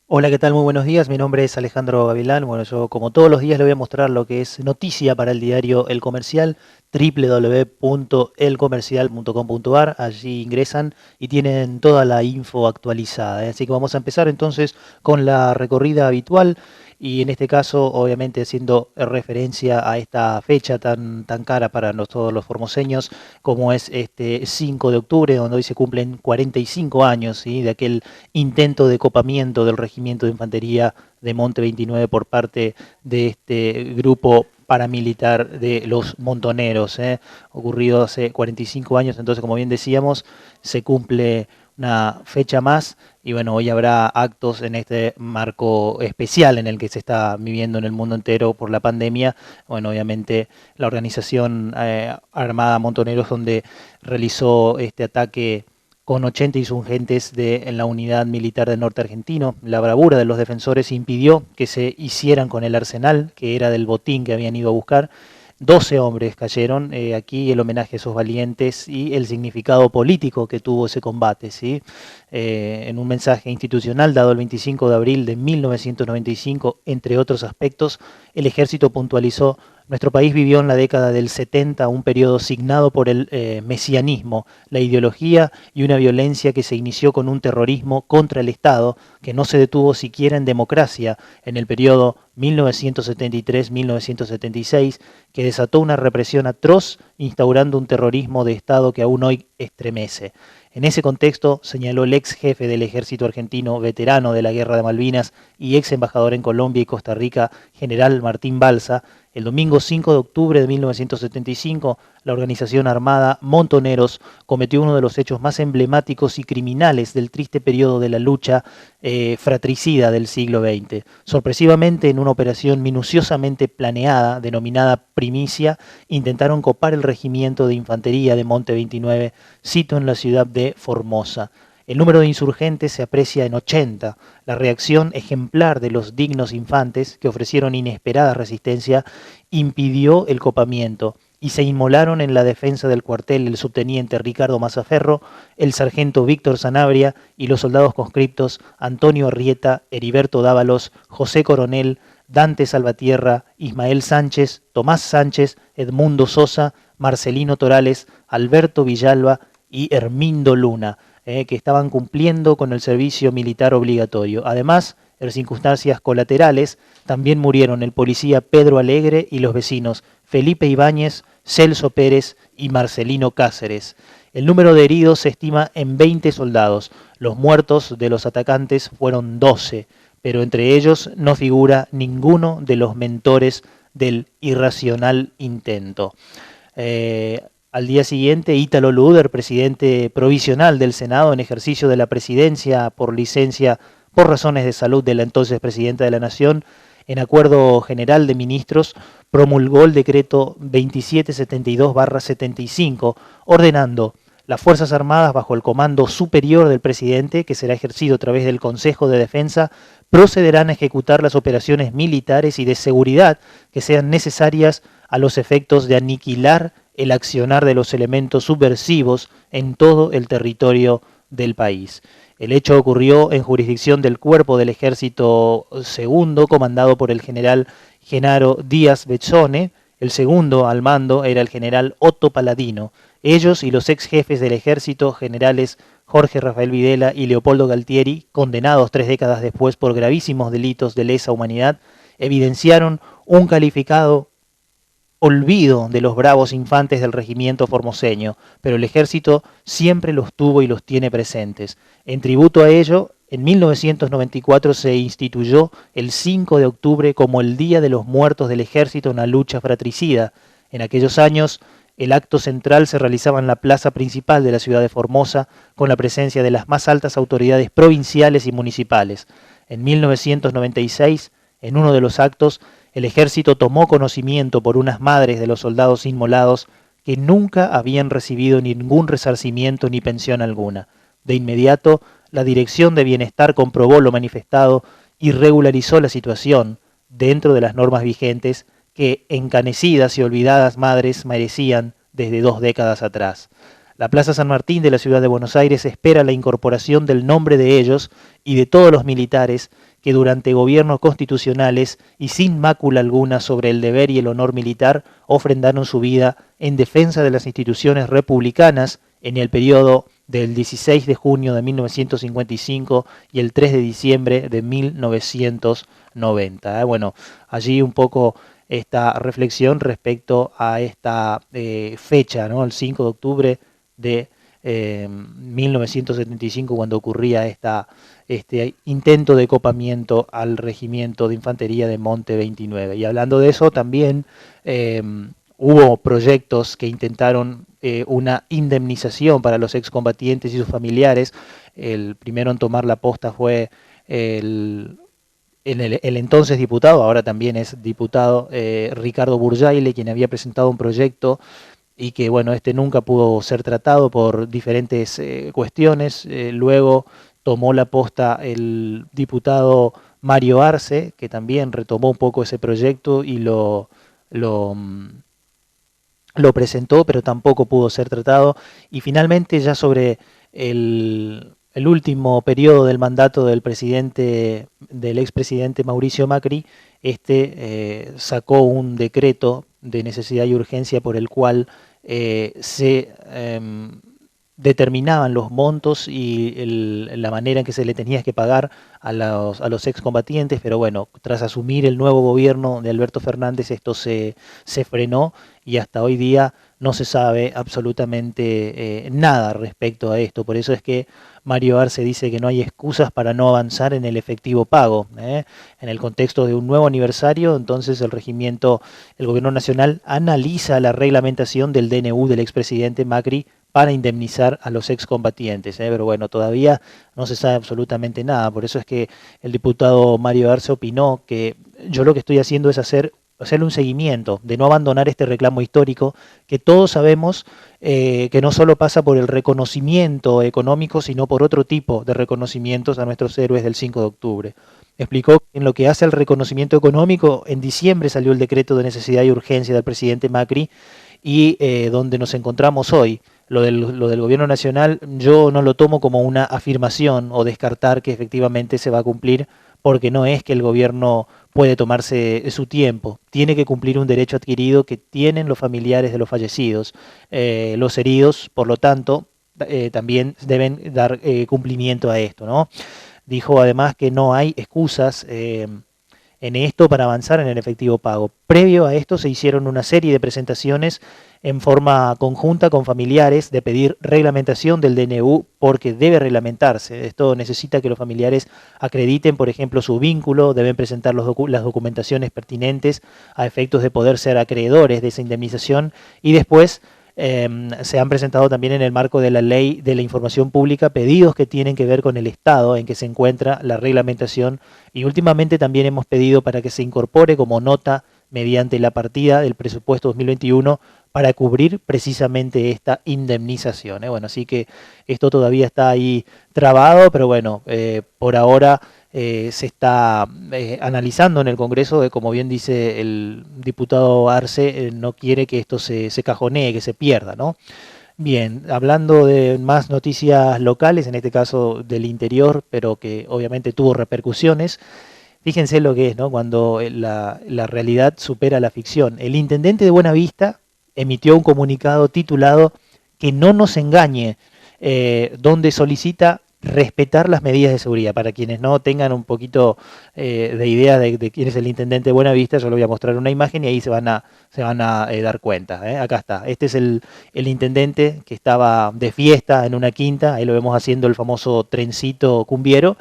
Hola, ¿qué tal? Muy buenos días. Mi nombre es Alejandro Gavilán. Bueno, yo como todos los días le voy a mostrar lo que es noticia para el diario El Comercial, www.elcomercial.com.ar. Allí ingresan y tienen toda la info actualizada, ¿eh? Así que vamos a empezar entonces con la recorrida habitual y en este caso, obviamente, haciendo referencia a esta fecha tan cara para todos los formoseños, como es este 5 de octubre, donde hoy se cumplen 45 años, ¿sí?, de aquel intento de copamiento del Regimiento de Infantería de Monte 29 por parte de este grupo paramilitar de los Montoneros, ocurrido hace 45 años. Entonces, como bien decíamos, se cumple una fecha más y bueno, hoy habrá actos en este marco especial en el que se está viviendo en el mundo entero por la pandemia. Bueno, obviamente la organización armada Montoneros, donde realizó este ataque con 80 insurgentes en la unidad militar del norte argentino. La bravura de los defensores impidió que se hicieran con el arsenal, que era del botín que habían ido a buscar. 12 hombres cayeron, aquí el homenaje a esos valientes y el significado político que tuvo ese combate, ¿sí? En un mensaje institucional dado el 25 de abril de 1995, entre otros aspectos, el ejército puntualizó: nuestro país vivió en la década del 70 un periodo signado por el mesianismo, la ideología y una violencia que se inició con un terrorismo contra el Estado que no se detuvo siquiera en democracia en el periodo 1973-1976, que desató una represión atroz, instaurando un terrorismo de Estado que aún hoy estremece. En ese contexto, señaló el ex jefe del ejército argentino, veterano de la Guerra de Malvinas y ex embajador en Colombia y Costa Rica, general Martín Balsa, el domingo 5 de octubre de 1975, la organización armada Montoneros cometió uno de los hechos más emblemáticos y criminales del triste periodo de la lucha fratricida del siglo XX. Sorpresivamente, en una operación minuciosamente planeada, denominada Primicia, intentaron copar el regimiento de infantería de Monte 29, sito en la ciudad de Formosa. El número de insurgentes se aprecia en 80. La reacción ejemplar de los dignos infantes, que ofrecieron inesperada resistencia, impidió el copamiento y se inmolaron en la defensa del cuartel el subteniente Ricardo Mazaferro, el sargento Víctor Sanabria y los soldados conscriptos Antonio Arrieta, Heriberto Dávalos, José Coronel, Dante Salvatierra, Ismael Sánchez, Tomás Sánchez, Edmundo Sosa, Marcelino Torales, Alberto Villalba y Hermindo Luna, que estaban cumpliendo con el servicio militar obligatorio. Además, en circunstancias colaterales, también murieron el policía Pedro Alegre y los vecinos Felipe Ibáñez, Celso Pérez y Marcelino Cáceres. El número de heridos se estima en 20 soldados. Los muertos de los atacantes fueron 12, pero entre ellos no figura ninguno de los mentores del irracional intento. Al día siguiente, Ítalo Luder, presidente provisional del Senado en ejercicio de la presidencia por licencia por razones de salud de la entonces presidenta de la Nación, en acuerdo general de ministros, promulgó el decreto 2772-75, ordenando las Fuerzas Armadas, bajo el comando superior del presidente, que será ejercido a través del Consejo de Defensa, procederán a ejecutar las operaciones militares y de seguridad que sean necesarias a los efectos de aniquilar el accionar de los elementos subversivos en todo el territorio del país. El hecho ocurrió en jurisdicción del Cuerpo del Ejército Segundo, comandado por el general Genaro Díaz Bezzone. El segundo al mando era el general Otto Paladino. Ellos y los ex jefes del ejército, generales Jorge Rafael Videla y Leopoldo Galtieri, condenados 3 décadas después por gravísimos delitos de lesa humanidad, evidenciaron un calificado olvido de los bravos infantes del regimiento formoseño, pero el ejército siempre los tuvo y los tiene presentes. En tributo a ello, en 1994 se instituyó el 5 de octubre como el Día de los Muertos del Ejército en la lucha fratricida. En aquellos años, el acto central se realizaba en la plaza principal de la ciudad de Formosa, con la presencia de las más altas autoridades provinciales y municipales. En 1996, en uno de los actos, el ejército tomó conocimiento por unas madres de los soldados inmolados que nunca habían recibido ningún resarcimiento ni pensión alguna. De inmediato, la Dirección de Bienestar comprobó lo manifestado y regularizó la situación dentro de las normas vigentes que encanecidas y olvidadas madres merecían desde 2 décadas atrás. La Plaza San Martín de la ciudad de Buenos Aires espera la incorporación del nombre de ellos y de todos los militares que durante gobiernos constitucionales y sin mácula alguna sobre el deber y el honor militar ofrendaron su vida en defensa de las instituciones republicanas en el periodo del 16 de junio de 1955 y el 3 de diciembre de 1990. Bueno, allí un poco esta reflexión respecto a esta fecha, ¿no? El 5 de octubre de 1975, cuando ocurría este intento de copamiento al regimiento de infantería de Monte 29. Y hablando de eso, también hubo proyectos que intentaron una indemnización para los excombatientes y sus familiares. El primero en tomar la posta fue el entonces diputado, ahora también es diputado, Ricardo Burjaile, quien había presentado un proyecto y que, bueno, este nunca pudo ser tratado por diferentes cuestiones. Luego tomó la posta el diputado Mario Arce, que también retomó un poco ese proyecto y lo presentó, pero tampoco pudo ser tratado. Y finalmente, ya sobre el último periodo del mandato del expresidente Mauricio Macri, sacó un decreto de necesidad y urgencia por el cual se determinaban los montos y la manera en que se le tenía que pagar a los excombatientes, pero bueno, tras asumir el nuevo gobierno de Alberto Fernández esto se frenó y hasta hoy día no se sabe absolutamente nada respecto a esto. Por eso es que Mario Arce dice que no hay excusas para no avanzar en el efectivo pago. En el contexto de un nuevo aniversario, entonces el gobierno nacional analiza la reglamentación del DNU del expresidente Macri para indemnizar a los excombatientes, pero bueno, todavía no se sabe absolutamente nada. Por eso es que el diputado Mario Arce opinó que yo lo que estoy haciendo es hacerle un seguimiento, de no abandonar este reclamo histórico que todos sabemos que no solo pasa por el reconocimiento económico, sino por otro tipo de reconocimientos a nuestros héroes del 5 de octubre. Explicó que en lo que hace al reconocimiento económico, en diciembre salió el decreto de necesidad y urgencia del presidente Macri y donde nos encontramos hoy. Lo del gobierno nacional yo no lo tomo como una afirmación o descartar que efectivamente se va a cumplir, porque no es que el gobierno puede tomarse su tiempo, tiene que cumplir un derecho adquirido que tienen los familiares de los fallecidos. Los heridos, por lo tanto, también deben dar cumplimiento a esto, ¿no? Dijo además que no hay excusas en esto para avanzar en el efectivo pago. Previo a esto se hicieron una serie de presentaciones en forma conjunta con familiares de pedir reglamentación del DNU porque debe reglamentarse. Esto necesita que los familiares acrediten, por ejemplo, su vínculo, deben presentar las documentaciones pertinentes a efectos de poder ser acreedores de esa indemnización y después se han presentado también en el marco de la ley de la información pública pedidos que tienen que ver con el estado en que se encuentra la reglamentación y últimamente también hemos pedido para que se incorpore como nota mediante la partida del presupuesto 2021 para cubrir precisamente esta indemnización. Bueno, así que esto todavía está ahí trabado, pero bueno, por ahora se está analizando en el Congreso, como bien dice el diputado Arce, no quiere que esto se cajonee, que se pierda, ¿no? Bien, hablando de más noticias locales, en este caso del interior, pero que obviamente tuvo repercusiones, fíjense lo que es, ¿no? Cuando la realidad supera la ficción. El intendente de Buenavista emitió un comunicado titulado "Que no nos engañe", donde solicita respetar las medidas de seguridad. Para quienes no tengan un poquito de idea de quién es el intendente de Buenavista, yo les voy a mostrar una imagen y ahí se van a dar cuenta. Acá está. Este es el intendente que estaba de fiesta en una quinta. Ahí lo vemos haciendo el famoso trencito cumbiero,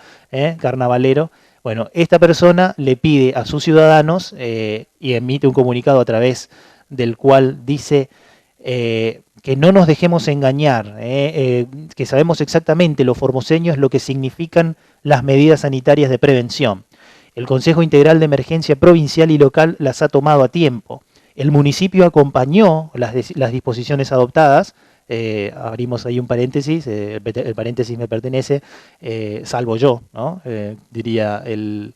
carnavalero. Bueno, esta persona le pide a sus ciudadanos y emite un comunicado a través del cual dice que no nos dejemos engañar, que sabemos exactamente los formoseños lo que significan las medidas sanitarias de prevención. El Consejo Integral de Emergencia Provincial y Local las ha tomado a tiempo. El municipio acompañó las disposiciones adoptadas. Abrimos ahí un paréntesis, el paréntesis me pertenece, salvo yo, ¿no? Diría el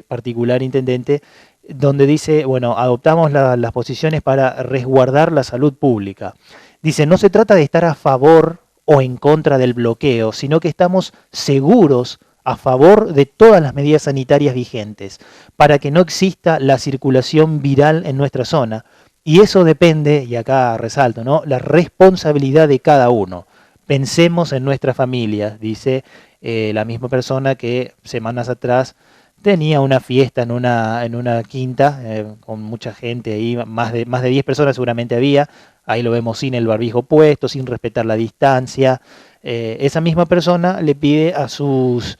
particular intendente, donde dice, bueno, adoptamos las posiciones para resguardar la salud pública. Dice, no se trata de estar a favor o en contra del bloqueo, sino que estamos seguros a favor de todas las medidas sanitarias vigentes para que no exista la circulación viral en nuestra zona. Y eso depende, y acá resalto, ¿no?, la responsabilidad de cada uno. Pensemos en nuestras familias, dice la misma persona que semanas atrás tenía una fiesta en una quinta con mucha gente ahí, más de 10 personas seguramente había. Ahí lo vemos sin el barbijo puesto, sin respetar la distancia. Esa misma persona le pide a sus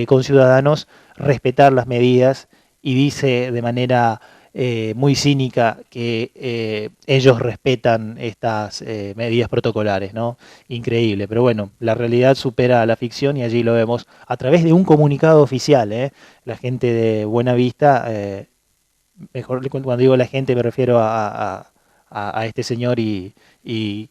conciudadanos respetar las medidas y dice de manera muy cínica que ellos respetan estas medidas protocolares, ¿no? Increíble, pero bueno, la realidad supera a la ficción y allí lo vemos a través de un comunicado oficial. La gente de Buenavista, mejor cuando digo la gente me refiero a este señor y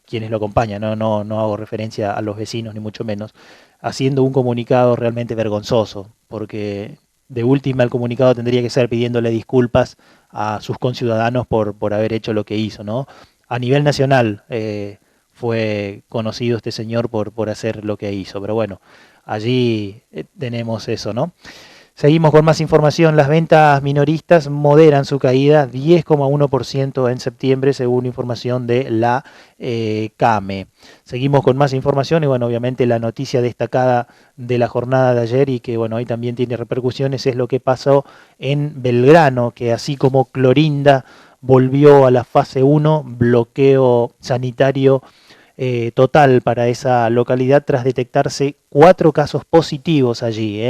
quienes lo acompañan, no hago referencia a los vecinos ni mucho menos, haciendo un comunicado realmente vergonzoso, porque de última el comunicado tendría que ser pidiéndole disculpas a sus conciudadanos por haber hecho lo que hizo, ¿no? A nivel nacional fue conocido este señor por hacer lo que hizo, pero bueno, allí tenemos eso, ¿no? Seguimos con más información. Las ventas minoristas moderan su caída 10,1% en septiembre, según información de la CAME. Seguimos con más información y bueno, obviamente la noticia destacada de la jornada de ayer y que bueno, hoy también tiene repercusiones es lo que pasó en Belgrano, que así como Clorinda volvió a la fase 1, bloqueo sanitario total para esa localidad tras detectarse 4 casos positivos allí.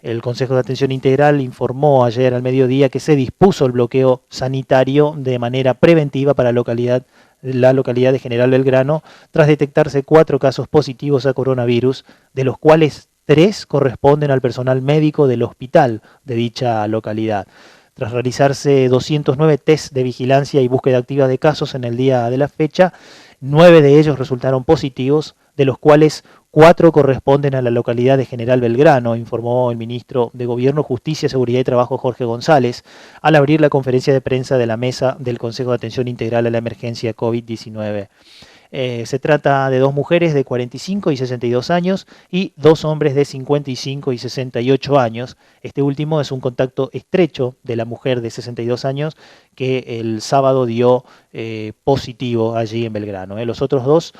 El Consejo de Atención Integral informó ayer al mediodía que se dispuso el bloqueo sanitario de manera preventiva para la localidad de General Belgrano tras detectarse 4 casos positivos a coronavirus, de los cuales 3 corresponden al personal médico del hospital de dicha localidad. Tras realizarse 209 test de vigilancia y búsqueda activa de casos en el día de la fecha, 9 de ellos resultaron positivos, de los cuales 4 corresponden a la localidad de General Belgrano, informó el ministro de Gobierno, Justicia, Seguridad y Trabajo, Jorge González, al abrir la conferencia de prensa de la mesa del Consejo de Atención Integral a la Emergencia COVID-19. Se trata de 2 mujeres de 45 y 62 años y 2 hombres de 55 y 68 años. Este último es un contacto estrecho de la mujer de 62 años que el sábado dio positivo allí en Belgrano. Los otros,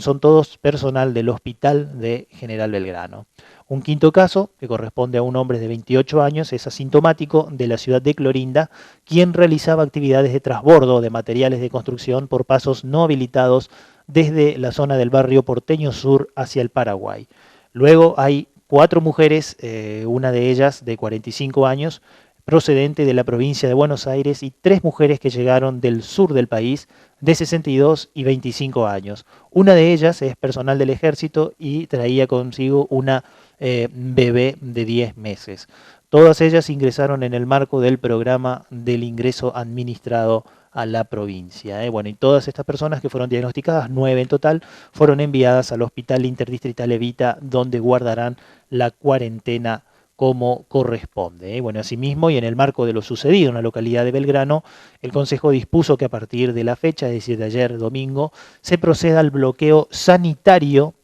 son todos personal del hospital de General Belgrano. Un quinto caso, que corresponde a un hombre de 28 años, es asintomático de la ciudad de Clorinda, quien realizaba actividades de transbordo de materiales de construcción por pasos no habilitados desde la zona del barrio Porteño Sur hacia el Paraguay. Luego hay 4 mujeres, una de ellas de 45 años, procedente de la provincia de Buenos Aires, y 3 mujeres que llegaron del sur del país, de 62 y 25 años. Una de ellas es personal del ejército y traía consigo una bebé de 10 meses. Todas ellas ingresaron en el marco del programa del ingreso administrado a la provincia. Bueno, y todas estas personas que fueron diagnosticadas, 9 en total, fueron enviadas al Hospital Interdistrital Evita, donde guardarán la cuarentena como corresponde. Bueno, asimismo, y en el marco de lo sucedido en la localidad de Belgrano, el Consejo dispuso que a partir de la fecha, es decir, de ayer domingo, se proceda al bloqueo sanitario.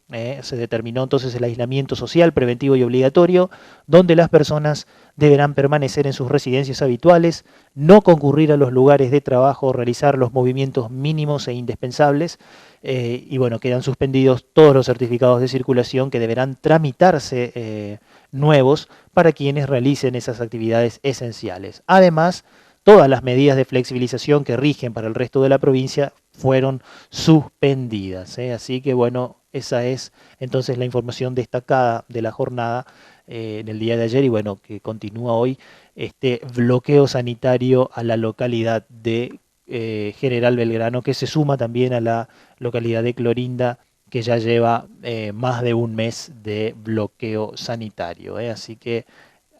Se determinó entonces el aislamiento social preventivo y obligatorio, donde las personas deberán permanecer en sus residencias habituales, no concurrir a los lugares de trabajo, realizar los movimientos mínimos e indispensables, y bueno, quedan suspendidos todos los certificados de circulación que deberán tramitarse nuevos para quienes realicen esas actividades esenciales. Además, todas las medidas de flexibilización que rigen para el resto de la provincia fueron suspendidas. Así que bueno, esa es entonces la información destacada de la jornada en el día de ayer y bueno, que continúa hoy este bloqueo sanitario a la localidad de General Belgrano, que se suma también a la localidad de Clorinda, que ya lleva más de un mes de bloqueo sanitario. Así que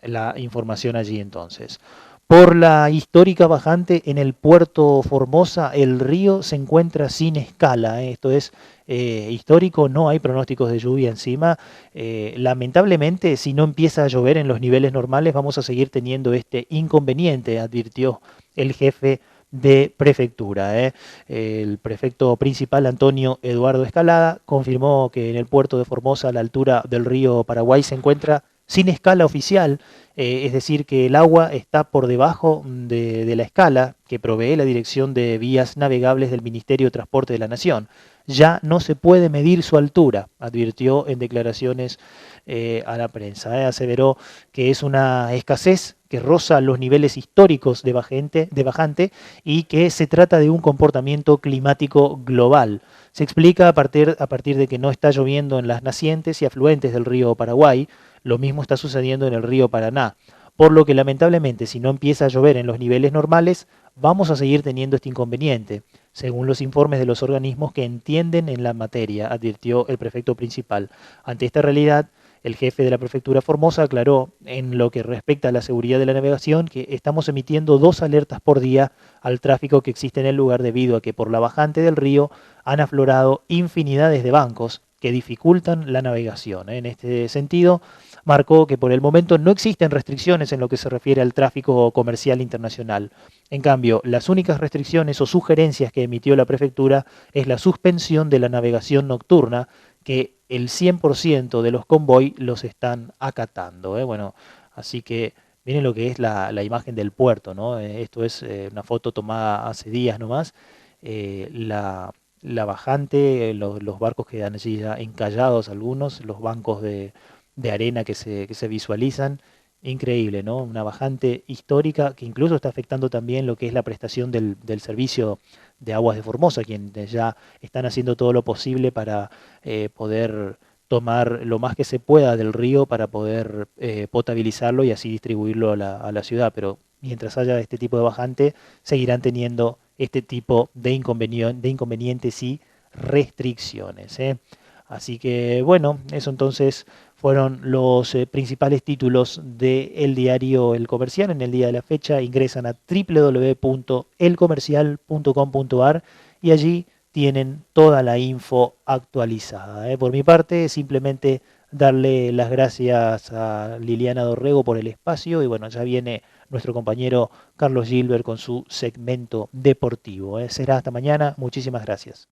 la información allí entonces. Por la histórica bajante en el puerto Formosa, el río se encuentra sin escala. Esto es histórico, no hay pronósticos de lluvia encima. Lamentablemente, si no empieza a llover en los niveles normales, vamos a seguir teniendo este inconveniente, advirtió el jefe de prefectura. El prefecto principal, Antonio Eduardo Escalada, confirmó que en el puerto de Formosa, a la altura del río Paraguay, se encuentra sin escala oficial, es decir, que el agua está por debajo de la escala que provee la Dirección de Vías Navegables del Ministerio de Transporte de la Nación. Ya no se puede medir su altura, advirtió en declaraciones a la prensa. Aseveró que es una escasez que roza los niveles históricos de bajante y que se trata de un comportamiento climático global. Se explica a partir de que no está lloviendo en las nacientes y afluentes del río Paraguay. Lo mismo está sucediendo en el río Paraná, por lo que lamentablemente si no empieza a llover en los niveles normales, vamos a seguir teniendo este inconveniente, según los informes de los organismos que entienden en la materia, advirtió el prefecto principal. Ante esta realidad, el jefe de la prefectura Formosa aclaró, en lo que respecta a la seguridad de la navegación, que estamos emitiendo 2 alertas por día al tráfico que existe en el lugar debido a que por la bajante del río han aflorado infinidades de bancos que dificultan la navegación. En este sentido, marcó que por el momento no existen restricciones en lo que se refiere al tráfico comercial internacional. En cambio, las únicas restricciones o sugerencias que emitió la prefectura es la suspensión de la navegación nocturna, que el 100% de los convoy los están acatando. Bueno, así que miren lo que es la imagen del puerto, ¿no? Esto es una foto tomada hace días nomás. La bajante, los barcos quedan allí ya encallados algunos, los bancos de arena que se visualizan. Increíble, ¿no? Una bajante histórica que incluso está afectando también lo que es la prestación del servicio de Aguas de Formosa, quienes ya están haciendo todo lo posible para poder tomar lo más que se pueda del río para poder potabilizarlo y así distribuirlo a la ciudad. Pero mientras haya este tipo de bajante, seguirán teniendo este tipo de inconvenientes y restricciones. Así que bueno, eso entonces fueron los principales títulos del diario El Comercial en el día de la fecha. Ingresan a www.elcomercial.com.ar y allí tienen toda la info actualizada. Por mi parte, simplemente darle las gracias a Liliana Dorrego por el espacio y bueno, ya viene nuestro compañero Carlos Gilbert con su segmento deportivo. Será hasta mañana. Muchísimas gracias.